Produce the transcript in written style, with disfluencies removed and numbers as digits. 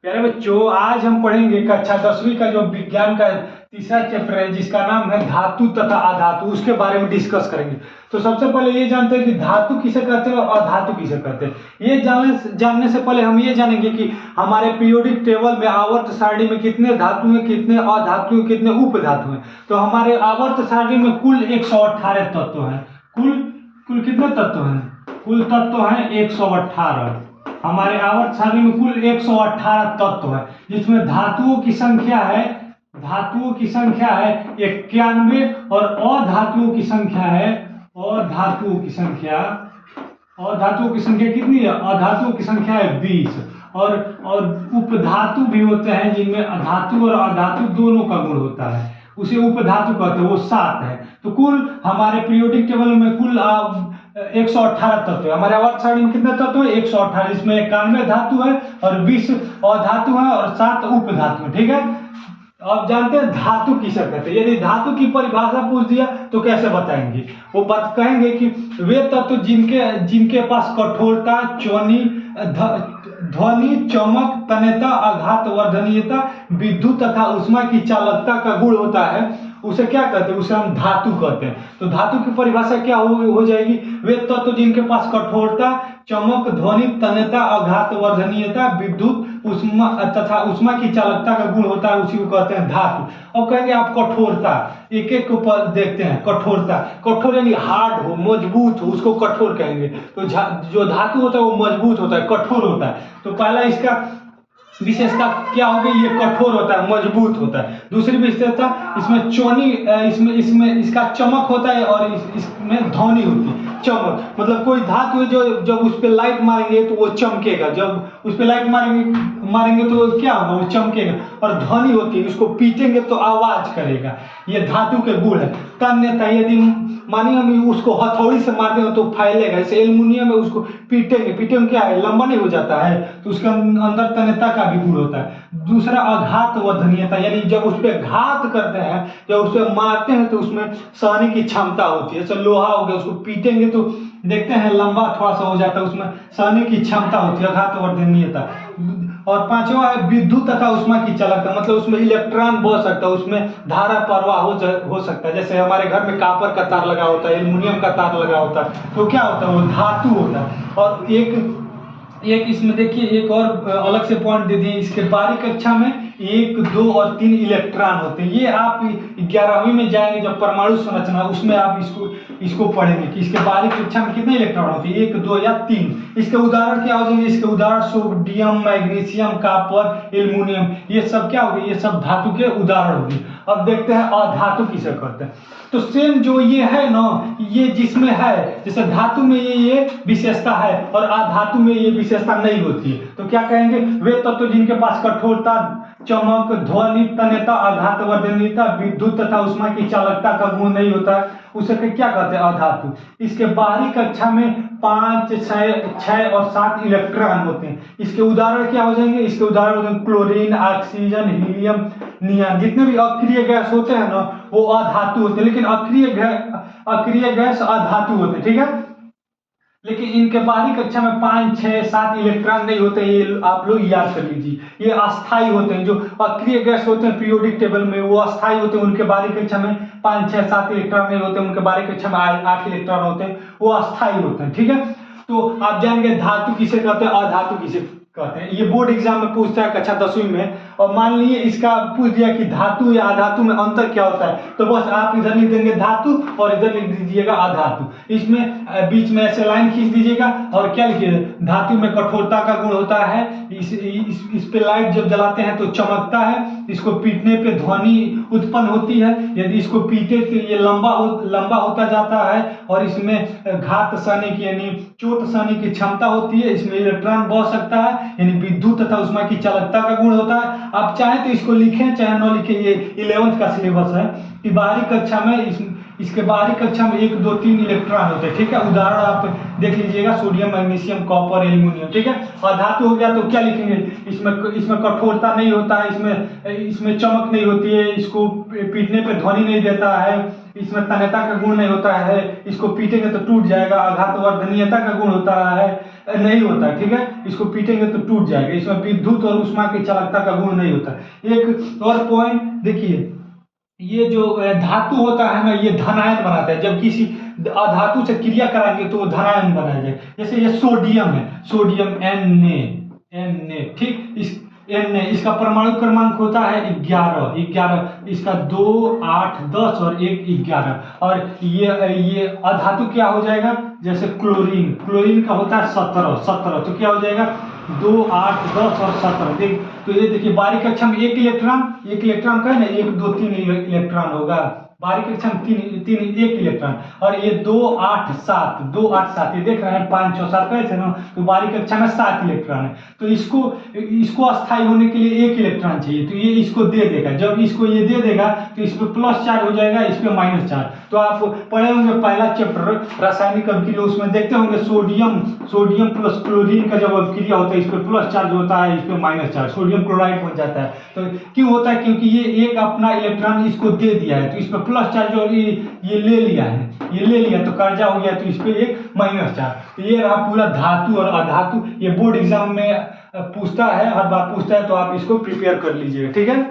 प्यारे बच्चों, आज हम पढ़ेंगे कक्षा 10वीं का जो विज्ञान का तीसरा चैप्टर है जिसका नाम है धातु तथा अधातु, उसके बारे में डिस्कस करेंगे। तो सबसे पहले ये जानते हैं कि धातु किसे कहते हैं और अधातु किसे कहते हैं। ये जानने से पहले हम ये जानेंगे कि हमारे पीरियोडिक टेबल में आवर्त सारणी में कितने धातु हैं, कितने अधातु हैं, कितने उपधातु हैं। तो हमारे आवर्त सारणी में कुल 118 तत्व हैं। कुल कितने तत्व हैं? कुल तत्व हैं 118। हमारे आवर्त सारणी में कुल 118 तत्व है, जिसमें धातुओं की संख्या है 91 और अधातुओं की संख्या कितनी है? अधातुओं की संख्या है 20 और उपधातु भी होते हैं जिनमें अधातु और अधातु दोनों का गुण होता है, उसे उपधातु कहते हैं, वो 7 है। तो कुल हमारे पीरियोडिक टेबल में कुल 118 तत्व है। हमारे आवर्त सारणी में कितने तत्व है? 118, इसमें 91 धातु है और 20 अधातु है और 7 उपधातु है। ठीक है, अब जानते हैं धातु किसे कहते हैं। यदि धातु की परिभाषा पूछ दिया तो कैसे बताएंगे? वो बात कहेंगे कि वे तत्व जिनके पास कठोरता, ध्वनि, चमक, तन्यता, आघात वर्धनीयता, विद्युत तथा ऊष्मा की चालकता का गुण होता है, उसे क्या कहते हैं? उसे हम धातु कहते हैं। तो धातु की परिभाषा क्या हो जाएगी? वे तत्व जिनके पास कठोरता, चमक, ध्वनि, तन्यता, आघात वर्धनीयता, विद्युत ऊष्मा तथा ऊष्मा की चालकता का गुण होता है, उसी को कहते हैं धातु। अब कहेंगे आप कठोरता, एक एक ऊपर देखते हैं। कठोर यानी हार्ड हो, मजबूत हो, उसको कठोर कहेंगे। तो जो धातु होता है वो मजबूत होता है, कठोर होता है। तो पहला इसका विशेषता क्या होगी? ये कठोर होता है, मजबूत होता है। दूसरी विशेषता इसमें इसका चमक होता है और इसमें ध्वनि होती है। चमक मतलब कोई धातु है जो जब उस पर लाइट मारेंगे तो वो चमकेगा, जब उस पर लाइट मारेंगे तो क्या होगा? वो चमकेगा। और ध्वनि होती है, उसको पीटेंगे तो आवाज करेगा। ये धातु के गुण है। तन्यता, यदि मानिए हम उसको हथौड़ी से मारते हो तो फैलेगा। जैसे एल्युमिनियम में उसको पीटेंगे क्या है? लंबा नहीं हो जाता है, तो उसके अंदर तन्यता का भी गुण होता है। दूसरा आघात वर्धनीयता, यानी जब उस पर घात करते हैं, जब उस पर मारते हैं तो उसमें सहने की क्षमता होती है। जैसे लोहा हो गया, उसको पीटेंगे तो देखते हैं लंबा थोड़ा सा हो जाता है, उसमें सहने की क्षमता होती है, आघात वर्धनीयता। और पांचवा है विद्युत तथा ऊष्मा की चालकता, मतलब उसमें इलेक्ट्रॉन बह सकता है, उसमें धारा प्रवाह हो सकता है। जैसे हमारे घर में कॉपर का तार लगा होता है, एल्युमिनियम का तार लगा होता है, तो क्या होता है? वो धातु होता है। और एक इसमें देखिए एक और अलग से पॉइंट दे दिए, इसके बाहरी कक्षा में 1, 2 और 3 इलेक्ट्रॉन होते हैं। ये आप 11वीं में जाएंगे जब परमाणु संरचना, उसमें आप इसको पढ़ेंगे कि इसके बाहरी कक्षा में कितने इलेक्ट्रॉन होते हैं, 1, 2 या 3। इसके उदाहरण क्या हो जाएंगे? इसके उदाहरण सोडियम, मैग्नीशियम, कॉपर, एल्युमिनियम, ये सब क्या होगी? ये सब धातु के उदाहरण होगी। अब देखते हैं अधातु किसे कहते हैं। तो सेम जो ये है ना, ये जिसमें है, जैसे धातु में ये विशेषता है और अधातु में ये विशेषता नहीं होती है, तो क्या कहेंगे? वे तत्व जिनके पास कठोरता, चमक, ध्वनि, तन्यता, आघात वर्धनीयता, विद्युत तथा ऊष्मा की चालकता का गुण नहीं होता है, उसे क्या कहते हैं? अधातु। इसके बाहरी कक्षा में 5, 6 और 7 इलेक्ट्रॉन होते हैं। इसके उदाहरण क्या हो जाएंगे? इसके उदाहरण हो जाएंगे क्लोरीन, ऑक्सीजन, हीलियम, नियॉन। जितने भी अक्रिय गैस होते हैं ना, वो अधातु होते हैं, लेकिन अक्रिय गैस अधातु होते हैं। ठीक है, लेकिन इनके बाहरी कक्षा में 5, 6, 7 इलेक्ट्रॉन नहीं होते, ये आप लोग याद कर लीजिए। ये अस्थाई होते हैं। जो अक्रिय गैस होते हैं पीरियोडिक टेबल में, वो अस्थाई होते हैं, उनके बाहरी कक्षा में 5, 6, 7 इलेक्ट्रॉन नहीं होते, उनके बाहरी कक्षा में 8 इलेक्ट्रॉन होते हैं, वो अस्थाई होते हैं। ठीक है, तो आप जानेंगे धातु किसे कहते हैं, अधातु किसे कहते हैं। ये बोर्ड एग्जाम में पूछता है कक्षा 10वीं में, और मान लीजिए इसका पूछ दिया कि धातु या अधातु में अंतर क्या होता है, तो बस आप इधर लिख देंगे धातु और इधर लिख दीजिएगा अधातु। इसमें बीच में ऐसे लाइन खींच दीजिएगा और क्या लिखिए? धातु में कठोरता का गुण होता है, इस पे लाइट जब जलाते हैं तो चमकता है, इसको पीटने पे ध्वनि उत्पन्न होती है, यदि इसको पीटे तो ये लंबा होता जाता है, और इसमें घात सहने की यानी चोट सहने की क्षमता होती है, इसमें इलेक्ट्रॉन बह सकता है, यानी विद्युत तथा ऊष्मा की चालकता का गुण होता है। आप चाहे तो इसको लिखें चाहे न लिखें, ये 11th का सिलेबस है कि बाहरी कक्षा में इसके बाहरी कक्षा में 1, 2, 3 इलेक्ट्रॉन होते हैं। ठीक है, उदाहरण आप देख लीजिएगा, सोडियम, मैग्नीशियम, कॉपर, एल्युमिनियम। ठीक है, अधातु हो गया तो क्या लिखेंगे? इसमें कठोरता नहीं होता है, इसमें चमक नहीं होती है, इसको पीटने पे ध्वनि नहीं देता है, इसमें तन्यता का गुण नहीं होता है, इसको पीटेंगे तो टूट जाएगा। आघातवर्धनीयता का गुण होता है, नहीं होता, ठीक है, इसको पीटेंगे तो टूट जाएगा। इसमें विद्युत और उष्मा की चालकता का गुण नहीं होता। एक और पॉइंट देखिए, ये जो धातु होता है ना, ये धनायन बनाता है। जब किसी अधातु से क्रिया कराएंगे तो वो धनायन बनाया जाए। जैसे ये सोडियम है, सोडियम Na, ठीक, इस Na इसका परमाणु क्रमांक होता है 11, इसका 2, 8, 10 और 1 11। और ये अधातु क्या हो जाएगा, जैसे क्लोरीन का होता है 17, तो क्या हो जाएगा 2, 8, 10 और 17। देख, तो ये देखिए बारीक कक्षा में एक इलेक्ट्रॉन का है ना, 1, 2, 3 इलेक्ट्रॉन होगा। बारीक कक्षा में एक इलेक्ट्रॉन। और ये 2, 8, 7, ये देख रहे हैं 5, 6, 7 कहे थे ना, तो बारीक कक्षा में 7 इलेक्ट्रॉन है। तो इसको अस्थायी होने के लिए 1 इलेक्ट्रॉन चाहिए, तो ये इसको दे देगा। जब इसको ये दे देगा तो इस पर प्लस चार्ज हो जाएगा, इस पर माइनस चार्ज। तो आप पढ़े होंगे पहला चैप्टर रासायनिक अभिक्रिया, उसमें देखते होंगे सोडियम प्लस क्लोरीन का जब अभिक्रिया होता है, इस पर प्लस चार्ज होता है, इस पर माइनस चार्ज, सोडियम क्लोराइड बन जाता है। तो क्यों होता है, क्योंकि ये एक अपना इलेक्ट्रॉन इसको दे दिया है, तो इस पर प्लस चार्ज और ये ले लिया तो कर्जा हो गया, तो इस पे एक माइनस चार्ज। तो ये रहा पूरा धातु और अधातु। ये बोर्ड एग्जाम में पूछता है, हर बार पूछता है, तो आप इसको प्रिपेयर कर लीजिएगा, ठीक है।